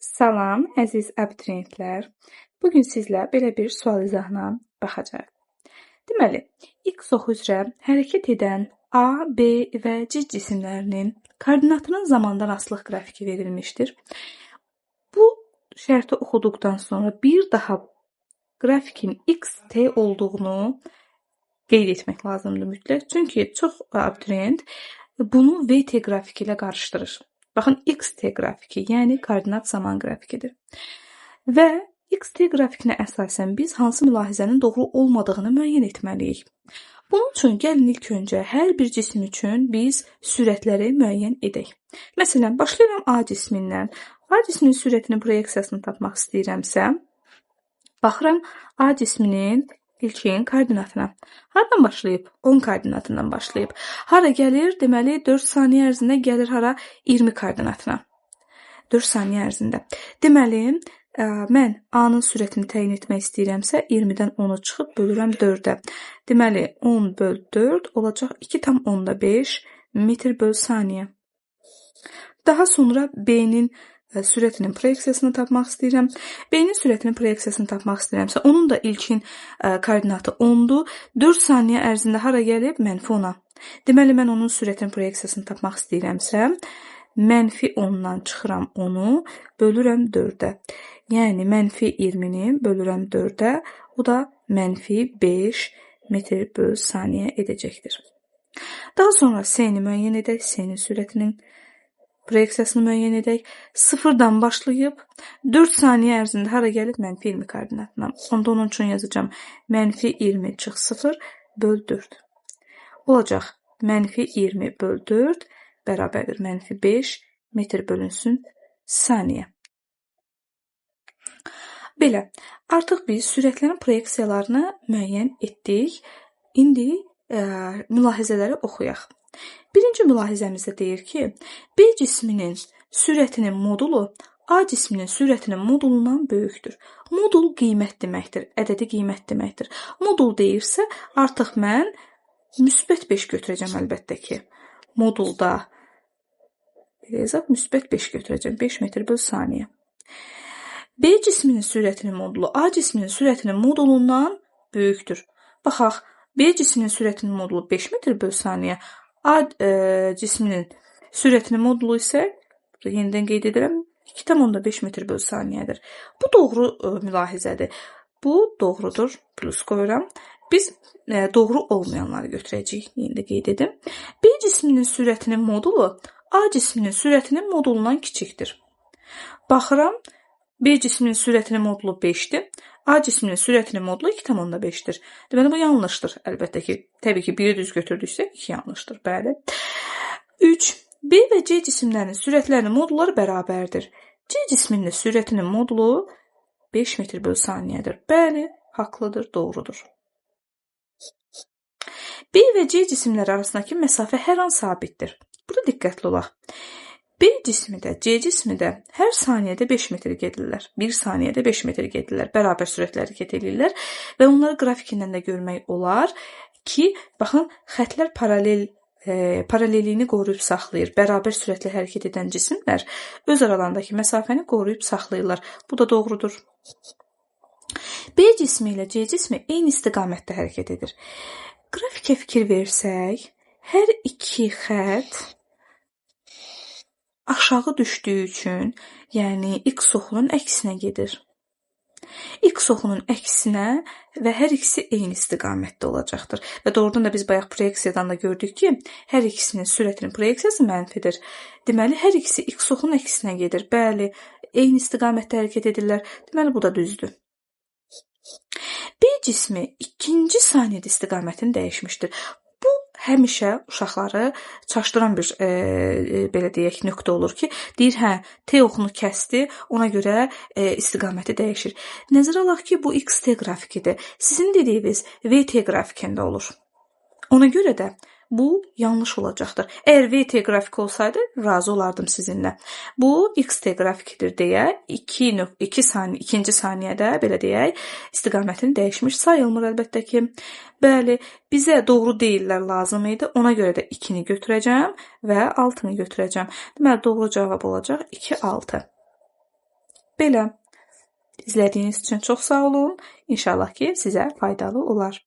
Salam, əziz abituriyentlər. Bugün sizlə belə bir sual izahına baxacağıq. Deməli, x oxu üzrə hərəkət edən A, B və C cisimlərinin koordinatının zamandan asılılıq qrafiki verilmişdir. Bu şərti oxuduqdan sonra bir daha qrafikin xt olduğunu qeyd etmək lazımdır mütləq. Çünki çox abituriyent bunu VT qrafiki ilə qarışdırır. Baxın, xt qrafiki, yəni koordinat zaman qrafikidir. Və xt qrafikinə əsasən biz hansı mülahizənin doğru olmadığını müəyyən etməliyik. Bunun üçün gəlin ilk öncə hər bir cisim üçün biz sürətləri müəyyən edək. Məsələn, başlayıram A cismindən. A cisminin sürətinin proyeksiyasını tapmaq istəyirəmsə, baxıram A cisminin ilkin koordinatına. Haradan başlayıb? 10 koordinatından başlayıb. Hara gəlir? Deməli 4 saniyə ərzində gəlir hara? 20 koordinatına. 4 saniyə ərzində. Deməli, mən A-nın sürətini təyin etmək istəyirəmsə, 20-dən 10-u çıxıb bölürəm 4-ə. Deməli, 10 böl 4 olacaq 2,5 metr böl saniyə. Daha sonra B-nin sürətinin proyeksiyasını tapmaq istəyirəm. B-nin sürətinin proyeksiyasını tapmaq istəyirəmsə, onun da ilkin koordinatı 10-dur. 4 saniyə ərzində hara gəlib? -10-a. Deməli, mən onun sürətinin proyeksiyasını tapmaq istəyirəmsə, -10-dan çıxıram 10-u, bölürəm 4-ə. Yəni, -20-ni bölürəm 4-ə, o da -5 metr böl saniyə edəcəkdir. Daha sonra S-ni müəyyən edək, S-nin sürətinin proyeksiyasını müəyyən edək. 0-dan başlayıb 4 saniyə ərzində hara gəlib? -20 koordinatına. Onda onun üçün yazacağam. -20 çıx 0 böl 4. Olacaq. -20 böl 4 bərabərdir. -5 metr bölünsün saniyə. Belə, artıq biz sürətlərin proyeksiyalarını müəyyən etdik. İndi mülahizələri oxuyaq. Birinci mülahizəmizdə deyir ki, B cisminin sürətinin modulu A cisminin sürətinin modulundan böyükdür. Modul qiymət deməkdir, ədədi qiymət deməkdir. Modul deyirsə, artıq mən müsbət 5 götürəcəm əlbəttə ki. Modulda müsbət 5 götürəcəm, 5 metr böl saniyə. B cisminin sürətinin modulu A cisminin sürətinin modulundan böyükdür. Baxaq, B cisminin sürətinin modulu 5 metr böl saniyə, A cisminin sürətinin modulu isə, yenidən qeyd edirəm, 2,5 metr böl saniyədir. Bu doğru mülahizədir. Bu doğrudur, plus qoyuram. Biz doğru olmayanları götürəcəyik, yeni də qeyd edim. B cisminin sürətinin modulu A cisminin sürətinin modulundan kiçikdir. Baxıram, B cisminin sürətinin modulu 5-dir. A cisminin sürətinin modulu 2,5-dir. Deməli, bu yanlışdır. Əlbəttə ki, təbii ki, 1-i düz götürdüksə 2 yanlışdır. Bəli. 3. B və C cisimlərinin sürətlərinin modulları bərabərdir. C cisminin sürətinin modulu 5 metr böl saniyədir. Bəli, haqlıdır, doğrudur. B və C cisimləri arasındakı məsafə hər an sabitdir. Burada diqqətli olaq. B cismi də, C cismi də hər saniyədə 5 metr gedirlər. 1 saniyədə 5 metr gedirlər. Bərabər sürətlə hərəkət edirlər və onları qrafikindən də görmək olar ki, baxın, xəttlər paralelliyini qoruyub saxlayır. Bərabər sürətlə hərəkət edən cisimlər öz aralarındakı məsafəni qoruyub saxlayırlar. Bu da doğrudur. B cismi ilə C cismi eyni istiqamətdə hərəkət edir. Qrafikə fikir versək, hər iki xətt aşağı düşdüyü üçün, yəni x oxunun əksinə gedir. X oxunun əksinə və hər ikisi eyni istiqamətdə olacaqdır. Və doğrudan da biz bayaq proyeksiyadan da gördük ki, hər ikisinin sürətinin proyeksiyası mənfidir. Deməli, hər ikisi x oxunun əksinə gedir. Bəli, eyni istiqamətdə hərəkət edirlər. Deməli, bu da düzdür. B cismi ikinci saniyədə istiqamətini dəyişmişdir. Bu, həmişə uşaqları çaşdıran bir, belə deyək, nöqtə olur ki, deyir, hə, T oxunu kəsdi, ona görə istiqaməti dəyişir. Nəzərə alaq ki, bu xt qrafikidir. Sizin dediyiniz VT qrafikində olur. Ona görə də bu yanlış olacaqdır. Əgər VT qrafik olsaydı, razı olardım sizinlə. Bu xt qrafikidir deyə ikinci saniyədə, belə deyək, istiqamətini dəyişmiş sayılmır əlbəttə ki. Bəli, bizə doğru deyirlər lazım idi. Ona görə də 2-ni götürəcəm və 6-nı götürəcəm. Deməli, doğru cavab olacaq 2, 6. Belə. İzlədiyiniz üçün çox sağ olun. İnşallah ki, sizə faydalı olar.